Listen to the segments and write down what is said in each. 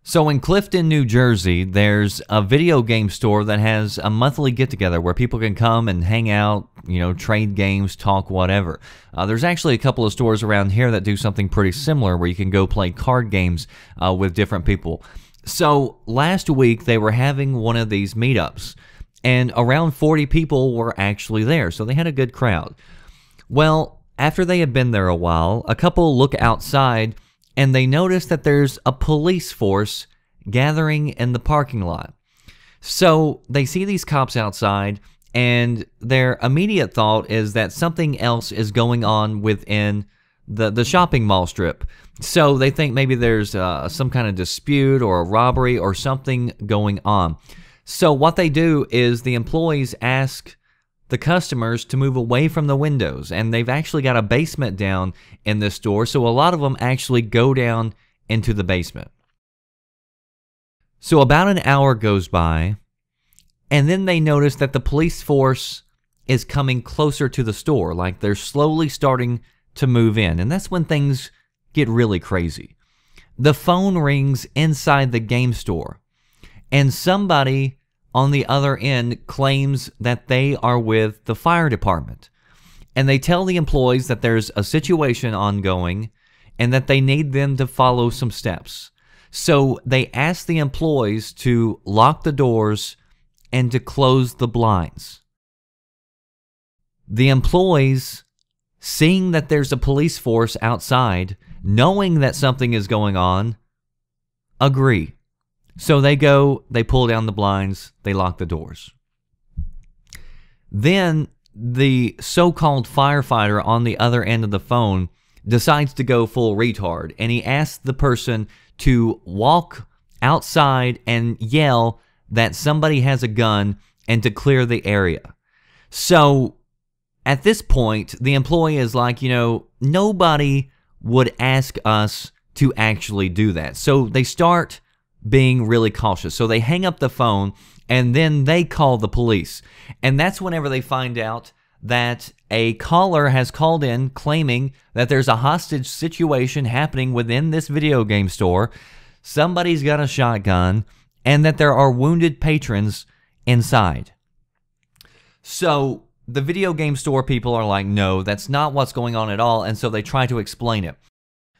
So in Clifton, New Jersey, there's a video game store that has a monthly get-together where people can come and hang out, trade games, talk, whatever. There's actually a couple of stores around here that do something pretty similar where you can go play card games with different people. So last week, they were having one of these meetups, and around 40 people were actually there, so they had a good crowd. Well, after they had been there a while, a couple look outside and they notice that there's a police force gathering in the parking lot. So they see these cops outside, and their immediate thought is that something else is going on within the shopping mall strip. So they think maybe there's some kind of dispute or a robbery or something going on. So what they do is the employees ask the customers to move away from the windows, and they've actually got a basement down in this store, so a lot of them actually go down into the basement. So about an hour goes by, and then they notice that the police force is coming closer to the store, like they're slowly starting to move in, and that's when things get really crazy. The phone rings inside the game store, and somebody on the other end claims that they are with the fire department. And they tell the employees that there's a situation ongoing and that they need them to follow some steps. So they ask the employees to lock the doors and to close the blinds. The employees, seeing that there's a police force outside, knowing that something is going on, agree. So they go, they pull down the blinds, they lock the doors. Then the so-called firefighter on the other end of the phone decides to go full retard, and he asks the person to walk outside and yell that somebody has a gun and to clear the area. So at this point, the employee is like, nobody would ask us to actually do that. So they start being really cautious. So they hang up the phone and then they call the police. And that's whenever they find out that a caller has called in claiming that there's a hostage situation happening within this video game store. Somebody's got a shotgun and that there are wounded patrons inside. So the video game store people are like, no, that's not what's going on at all. And so they try to explain it.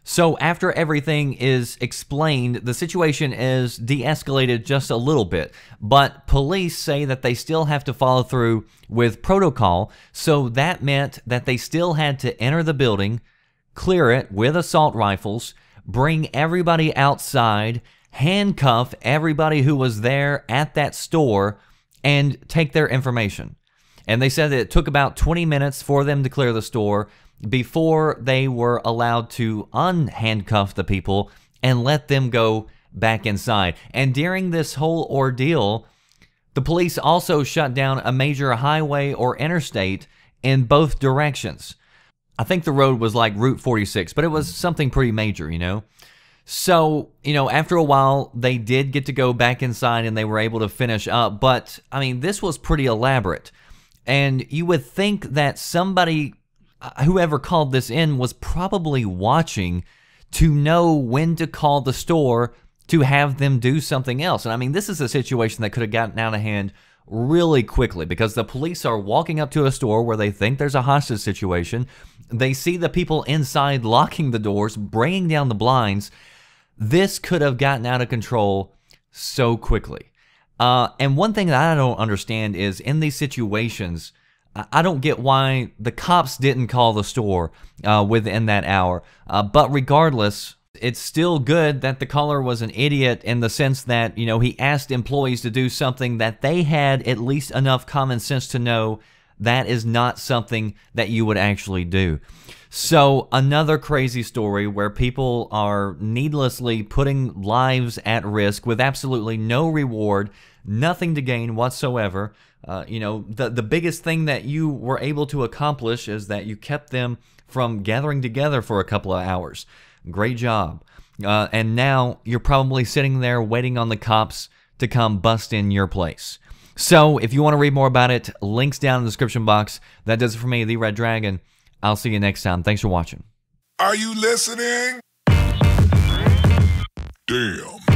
So after everything is explained, the situation is de-escalated just a little bit, but police say that they still have to follow through with protocol, so that meant that they still had to enter the building, clear it with assault rifles, bring everybody outside, handcuff everybody who was there at that store, and take their information. And they said that it took about 20 minutes for them to clear the store before they were allowed to unhandcuff the people and let them go back inside. And during this whole ordeal, the police also shut down a major highway or interstate in both directions. I think the road was like Route 46, but it was something pretty major, So, after a while, they did get to go back inside and they were able to finish up. But, this was pretty elaborate. And you would think that somebody, whoever called this in, was probably watching to know when to call the store to have them do something else. And this is a situation that could have gotten out of hand really quickly because the police are walking up to a store where they think there's a hostage situation. They see the people inside locking the doors, bringing down the blinds. This could have gotten out of control so quickly. And one thing that I don't understand is in these situations, I don't get why the cops didn't call the store within that hour. But regardless, it's still good that the caller was an idiot in the sense that, he asked employees to do something that they had at least enough common sense to know that is not something that you would actually do. So another crazy story where people are needlessly putting lives at risk with absolutely no reward, nothing to gain whatsoever. The biggest thing that you were able to accomplish is that you kept them from gathering together for a couple of hours. Great job. And now you're probably sitting there waiting on the cops to come bust in your place. So if you want to read more about it, links down in the description box. That does it for me, The Red Dragon. I'll see you next time. Thanks for watching. Are you listening? Damn.